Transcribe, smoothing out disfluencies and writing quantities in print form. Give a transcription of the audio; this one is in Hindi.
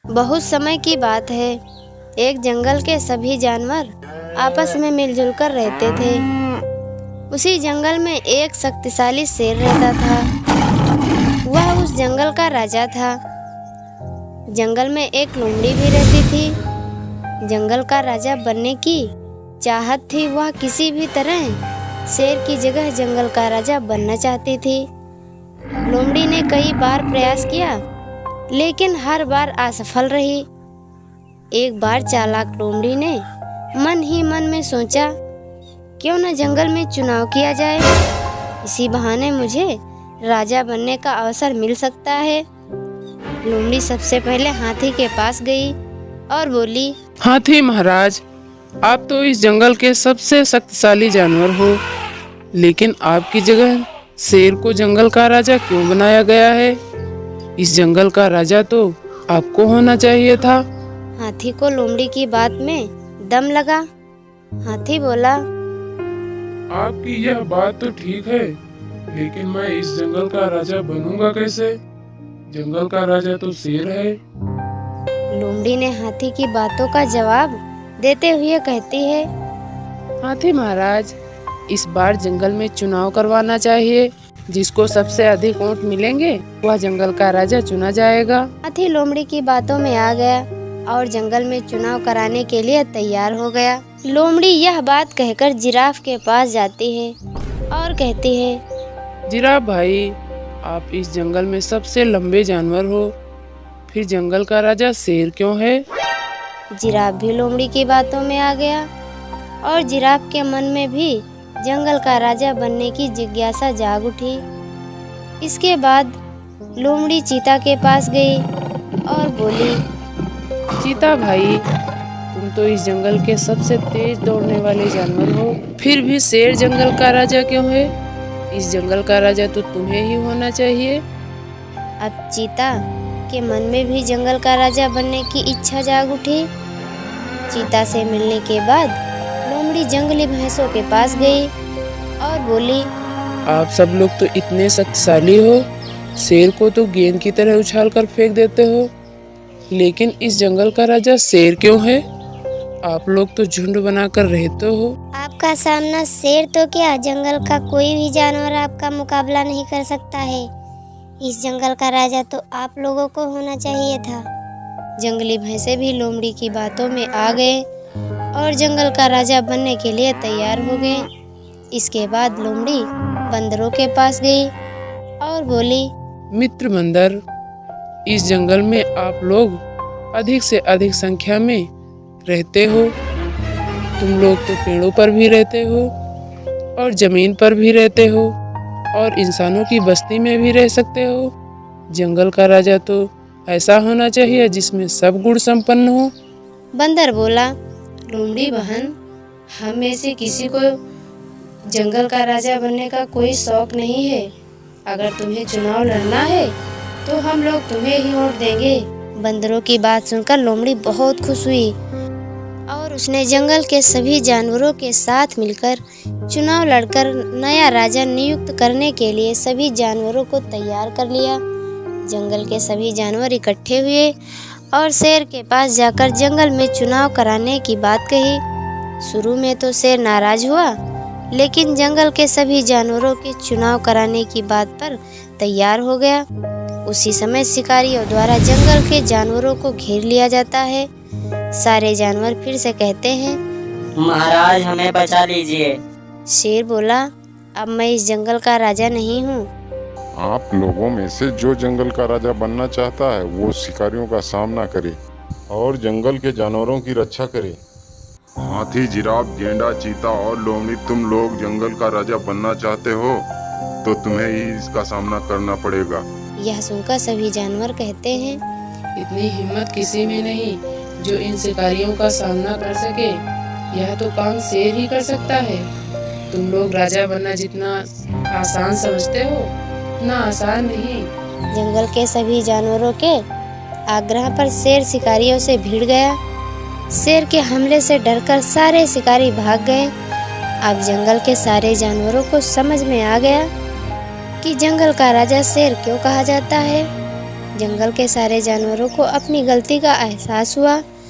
बहुत समय की बात है, एक जंगल के सभी जानवर आपस में मिलजुल कर रहते थे। उसी जंगल में एक शक्तिशाली शेर रहता था। वह उस जंगल का राजा था। जंगल में एक लोमड़ी भी रहती थी। जंगल का राजा बनने की चाहत थी। वह किसी भी तरह शेर की जगह जंगल का राजा बनना चाहती थी। लोमड़ी ने कई बार प्रयास किया, लेकिन हर बार असफल रही। एक बार चालाक लोमड़ी ने मन ही मन में सोचा, क्यों न जंगल में चुनाव किया जाए। इसी बहाने मुझे राजा बनने का अवसर मिल सकता है। लोमड़ी सबसे पहले हाथी के पास गई और बोली, हाथी महाराज, आप तो इस जंगल के सबसे शक्तिशाली जानवर हो, लेकिन आपकी जगह शेर को जंगल का राजा क्यों बनाया गया है? इस जंगल का राजा तो आपको होना चाहिए था। हाथी को लोमड़ी की बात में दम लगा। हाथी बोला, आपकी यह बात तो ठीक है, लेकिन मैं इस जंगल का राजा बनूंगा कैसे? जंगल का राजा तो शेर है। लोमड़ी ने हाथी की बातों का जवाब देते हुए कहती है, हाथी महाराज, इस बार जंगल में चुनाव करवाना चाहिए। जिसको सबसे अधिक वोट मिलेंगे वह जंगल का राजा चुना जाएगा। हाथी लोमड़ी की बातों में आ गया और जंगल में चुनाव कराने के लिए तैयार हो गया। लोमड़ी यह बात कहकर जिराफ के पास जाती है और कहती है, जिराफ भाई, आप इस जंगल में सबसे लंबे जानवर हो, फिर जंगल का राजा शेर क्यों है? जिराफ भी लोमड़ी की बातों में आ गया और जिराफ के मन में भी जंगल का राजा बनने की जिज्ञासा जाग उठी। इसके बाद लोमड़ी चीता के पास गई और बोली, चीता भाई, तुम तो इस जंगल के सबसे तेज दौड़ने वाले जानवर हो, फिर भी शेर जंगल का राजा क्यों है? इस जंगल का राजा तो तुम्हें ही होना चाहिए। अब चीता के मन में भी जंगल का राजा बनने की इच्छा जाग उठी। चीता से मिलने के बाद लोमड़ी जंगली भैंसों के पास गई और बोली, आप सब लोग तो इतने शक्तिशाली हो, शेर को तो गेंद की तरह उछाल कर फेंक देते हो, लेकिन इस जंगल का राजा शेर क्यों है? आप लोग तो झुंड बनाकर रहते हो। आपका सामना शेर तो क्या, जंगल का कोई भी जानवर आपका मुकाबला नहीं कर सकता है। इस जंगल का राजा तो आप लोगों को होना चाहिए था। जंगली भैंसे भी लोमड़ी की बातों में आ गए और जंगल का राजा बनने के लिए तैयार हो गए। इसके बाद लोमड़ी बंदरों के पास गई और बोली, मित्र बंदर, इस जंगल में आप लोग अधिक से अधिक संख्या में रहते हो। तुम लोग तो पेड़ों पर भी रहते हो और जमीन पर भी रहते हो और इंसानों की बस्ती में भी रह सकते हो। जंगल का राजा तो ऐसा होना चाहिए जिसमें सब गुण संपन्न हो। बंदर बोला, लोमड़ी बहन, हम में से किसी को जंगल का राजा बनने का कोई शौक नहीं है। अगर तुम्हें चुनाव लड़ना है तो हम लोग तुम्हें ही वोट देंगे। बंदरों की बात सुनकर लोमड़ी बहुत खुश हुई और उसने जंगल के सभी जानवरों के साथ मिलकर चुनाव लड़कर नया राजा नियुक्त करने के लिए सभी जानवरों को तैयार कर लिया। जंगल के सभी जानवर इकट्ठे हुए और शेर के पास जाकर जंगल में चुनाव कराने की बात कही। शुरू में तो शेर नाराज हुआ, लेकिन जंगल के सभी जानवरों के चुनाव कराने की बात पर तैयार हो गया। उसी समय शिकारियों द्वारा जंगल के जानवरों को घेर लिया जाता है। सारे जानवर फिर से कहते हैं, महाराज, हमें बचा लीजिए। शेर बोला, अब मैं इस जंगल का राजा नहीं हूँ। आप लोगों में से जो जंगल का राजा बनना चाहता है वो शिकारियों का सामना करे और जंगल के जानवरों की रक्षा करे। हाथी, जिराफ, गेंडा, चीता और लोमड़ी, तुम लोग जंगल का राजा बनना चाहते हो तो तुम्हें ही इसका सामना करना पड़ेगा। यह सुनकर सभी जानवर कहते हैं, इतनी हिम्मत किसी में नहीं जो इन शिकारियों का सामना कर सके। यह तो काम शेर ही कर सकता है। तुम लोग राजा बनना जितना आसान समझते हो, उतना आसान नहीं। जंगल के सभी जानवरों के आग्रह पर शेर शिकारियों से भिड़ गया। शेर के हमले से डरकर सारे शिकारी भाग गए। अब जंगल के सारे जानवरों को समझ में आ गया कि जंगल का राजा शेर क्यों कहा जाता है। जंगल के सारे जानवरों को अपनी गलती का एहसास हुआ